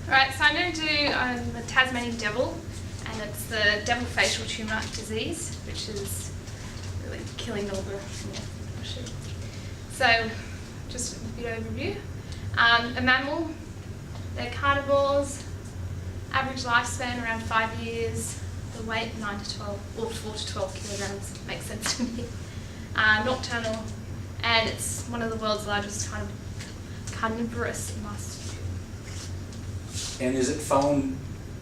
Alright, so I'm going to do the Tasmanian Devil, and it's the devil facial tumour disease, which is really killing all the sheep. So, just a bit overview. A mammal, they're carnivores, average lifespan around 5 years, the weight 9 to 12, or 4 to 12 kilograms, makes sense to me. Nocturnal, and it's one of the world's largest kind of carnivorous marsupial. And is it found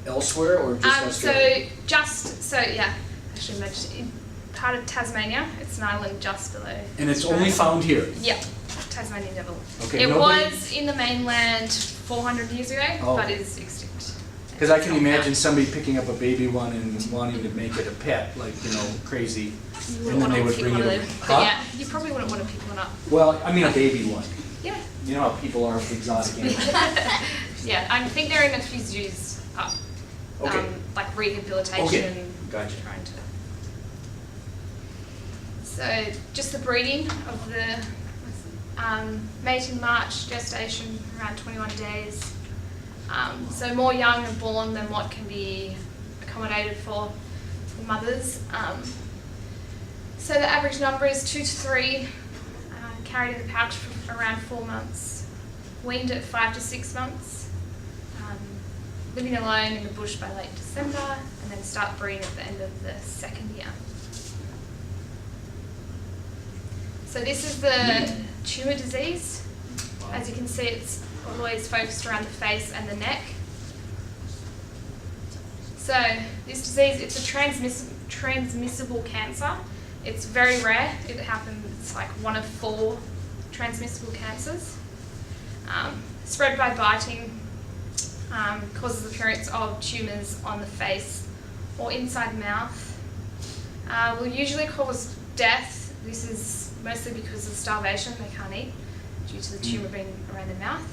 elsewhere or just Australia? Actually mentioned part of Tasmania. It's an island just below. And it's Australia. only found here? Yeah, Tasmanian Devil. Okay, it was in the mainland 400 years ago, but is extinct. Because I can imagine somebody picking up a baby one and wanting to make it a pet, like, crazy. And then they would bring it over. But yeah, you probably wouldn't want to pick one up. Well, I mean a baby one. Yeah. You know how people are with exotic animals. Yeah, I think they're in a few zoos up. Okay. Like rehabilitation. Okay, gotcha. Trying to. So just the breeding of the mate in March, gestation around 21 days. So more young are born than what can be accommodated for mothers. So the average number is 2 to 3, carried in the pouch for around 4 months, weaned at 5 to 6 months, living alone in the bush by late December, and then start breeding at the end of the second year. So this is the tumour disease. As you can see, it's always focused around the face and the neck. So this disease, it's a transmissible cancer. It's very rare. It happens, it's like 1 of 4 transmissible cancers. Spread by biting, causes appearance of tumours on the face or inside mouth. Will usually cause death. This is mostly because of starvation, they can't eat due to the tumour being around the mouth.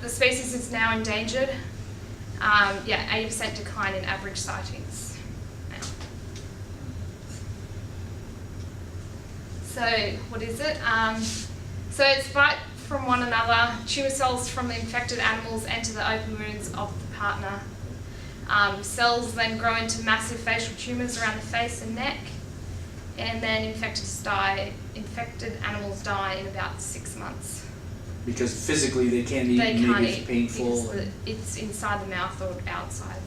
The species is now endangered. 80% decline in average sightings now. So what is it? So it's bite from one another. Tumour cells from the infected animals enter the open wounds of the partner. Cells then grow into massive facial tumours around the face and neck, and then infected animals die in about 6 months. Because physically they can't eat, maybe it's painful. It's inside the mouth or outside.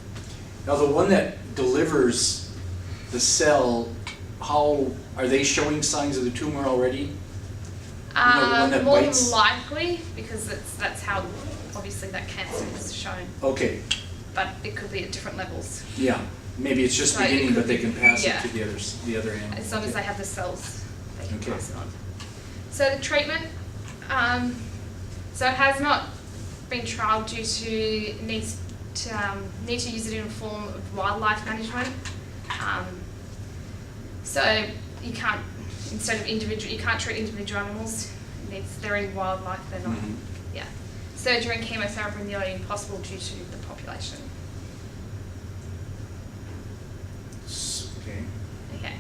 Now the one that delivers the cell, how are they showing signs of the tumor already? The one that more bites? than likely, because that's how obviously that cancer is shown. Okay. But it could be at different levels. Yeah. Maybe it's just beginning, but they can pass it to the other animal. As long as they have the cells, they can pass it on. So the treatment, so it has not been trialled due to need to use it in a form of wildlife management. So you can't, you can't treat individual animals. They're in wildlife, they're not. Yeah. Surgery and chemotherapy are nearly impossible due to the population. Okay.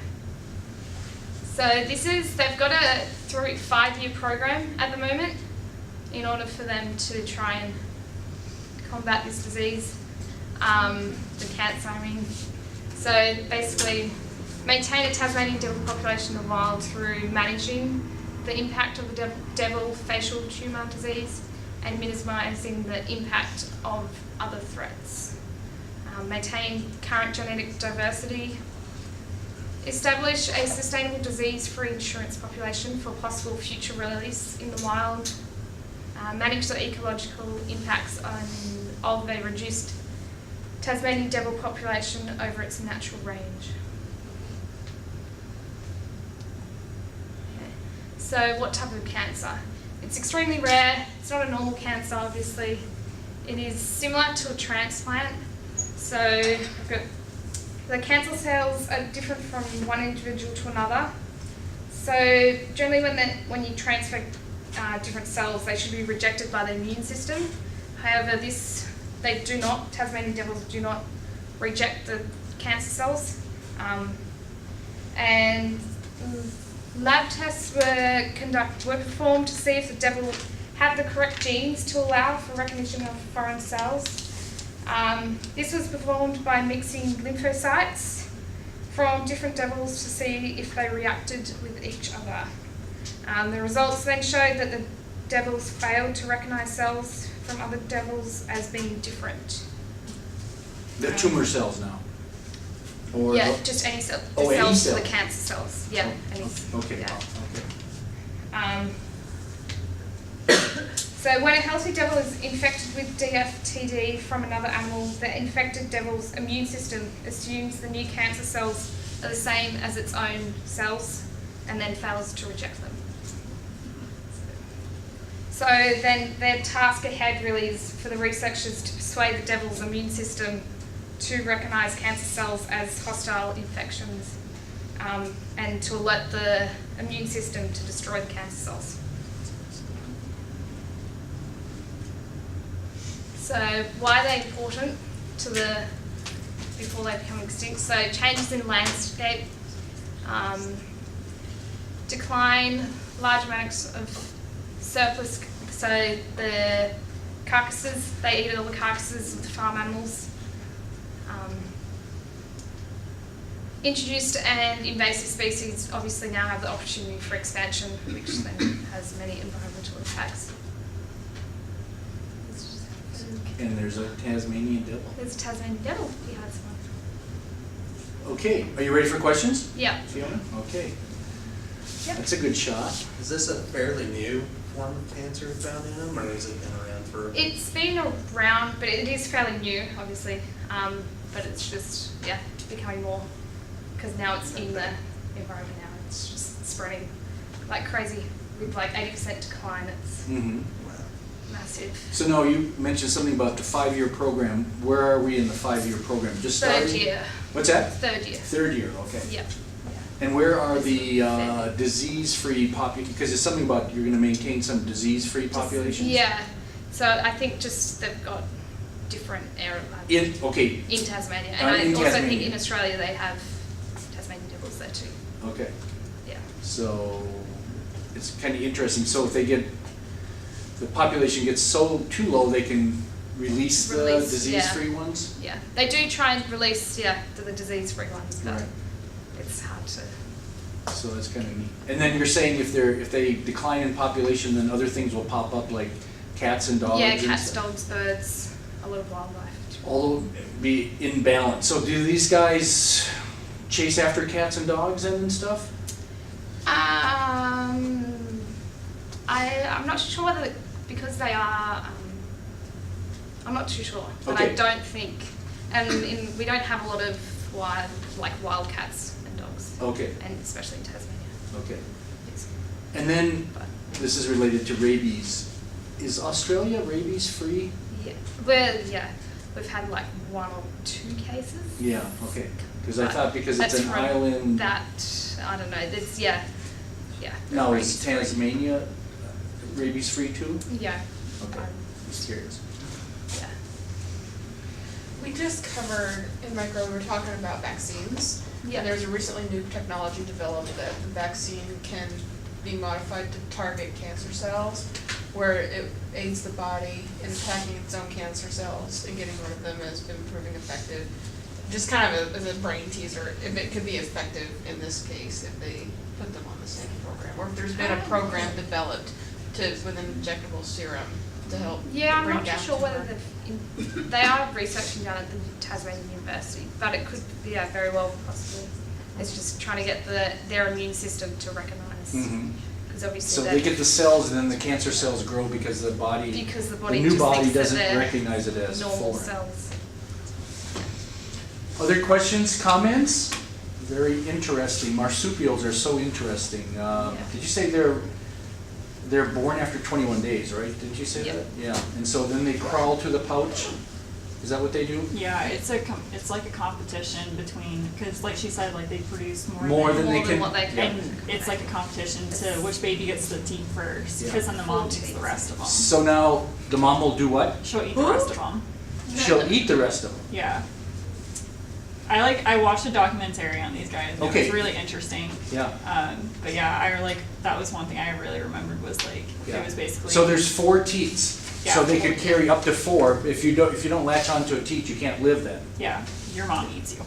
So they've got a 5-year program at the moment in order for them to try and combat this disease, the cancer, I mean. So basically, maintain a Tasmanian devil population in the wild through managing the impact of the devil facial tumour disease and minimising the impact of other threats. Maintain current genetic diversity. Establish a sustainable disease-free insurance population for possible future release in the wild. Manage the ecological impacts of a reduced Tasmanian devil population over its natural range. Okay. So what type of cancer? It's extremely rare. It's not a normal cancer, obviously. It is similar to a transplant. So I've got the cancer cells are different from one individual to another. So generally when you transfer different cells, they should be rejected by the immune system. However, they do not, Tasmanian devils do not reject the cancer cells. And lab tests were performed to see if the devil have the correct genes to allow for recognition of foreign cells. This was performed by mixing lymphocytes from different devils to see if they reacted with each other. The results then showed that the devils failed to recognise cells from other devils as being different. The tumor cells now? Or Yeah, just any cell. The Oh, any cells cell. for the cancer cells. Yeah, any. Okay, Yeah. okay. So when a healthy devil is infected with DFTD from another animal, the infected devil's immune system assumes the new cancer cells are the same as its own cells and then fails to reject them. So then their task ahead really is for the researchers to persuade the devil's immune system to recognise cancer cells as hostile infections and to alert the immune system to destroy the cancer cells. So why are they important to before they become extinct? So changes in landscape, decline, large amounts of surplus, so the carcasses, they eat all the carcasses of the farm animals. Introduced and invasive species obviously now have the opportunity for expansion, which then has many environmental impacts. And there's a Tasmanian devil. There's a Tasmanian devil behind someone. Okay, are you ready for questions? Yeah. Fiona? Okay. Yep. That's a good shot. Is this a fairly new form of cancer found in them, or has it been around for? It's been around, but it is fairly new, obviously. But it's just, yeah, becoming more, because now it's in the environment now. It's just spreading like crazy with like 80% decline. It's Mm-hmm. massive. So now you mentioned something about the 5-year program. Where are we in the 5-year program? Just starting? Third year. What's that? Third year. Third year, okay. Yep. And where are the disease-free populations? Because there's something about you're going to maintain some disease-free populations? Yeah. So I think just they've got different areas. Okay, In Tasmania. And I in also think Tasmania. in Australia they have Tasmanian devils there too. okay. Yeah. So it's kind of interesting. So if they get, the population gets so too low, they can release the Release, disease-free ones? Yeah. They do try and release, the disease-free ones, but Right. it's hard to. So that's kind of neat. And then you're saying if they decline in population, then other things will pop up like cats and dogs? Yeah, and cats, stuff? dogs, birds, a lot of wildlife. All be in balance. So do these guys chase after cats and dogs and stuff? I'm not sure whether, because they are, I'm not too sure, but Okay. I don't think, and we don't have a lot of wild cats and dogs, Okay, and especially in Tasmania. okay. Yes. And then, But, this is related to rabies. Is Australia rabies free? yeah, we've had like 1 or 2 cases. Yeah, okay. Because I But thought because it's that's an from island. That, I don't know, that's, yeah. Now, is rabies-free. Tasmania rabies free too? Yeah. Okay, just curious. Yeah. We just covered in micro, we were talking about vaccines. Yeah. And there's a recently new technology developed that the vaccine can be modified to target cancer cells, where it aids the body in attacking its own cancer cells and getting rid of them has been proving effective. Just kind of as a brain teaser, if it could be effective in this case, if they put them on the same program, or if there's been a program developed with an injectable serum to help Yeah, I'm bring not too down sure whether tumor. they are researching down at the Tasmanian University, but it could be, very well possibly. It's just trying to get their immune system to recognise, Mhm. because obviously So they get the cells and then the cancer cells grow because the body, because the the body new just body thinks that doesn't they're recognize it as normal foreign. cells. Other questions, comments? Very interesting. Marsupials are so interesting. Did you say they're born after 21 days, right? Didn't you say Yep. that? Yeah. And so then they crawl to the pouch? Is that what they do? Yeah, it's like a competition between, because like she said, like they produce more More than than they More can. than what they can. yeah. and it's like a competition to which baby gets to the team first, Yeah. because then the mom Full takes the teams. rest of them. So now the mom will do what? She'll eat the rest of them. She'll eat the rest of them. Yeah. I watched a documentary on these guys. And It Okay. was really interesting. Yeah. But yeah, that was one thing I really remembered was like, Yeah. it was basically. So there's 4 teats. Yeah, So they 4 could carry up to 4. If you don't latch onto a teat, you can't live then. Yeah, your mom eats you.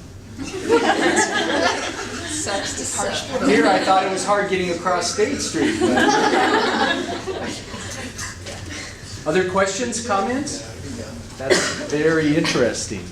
Sucks to suck. Here, I thought it was hard getting across State Street. but- Other questions, comments? That's very interesting.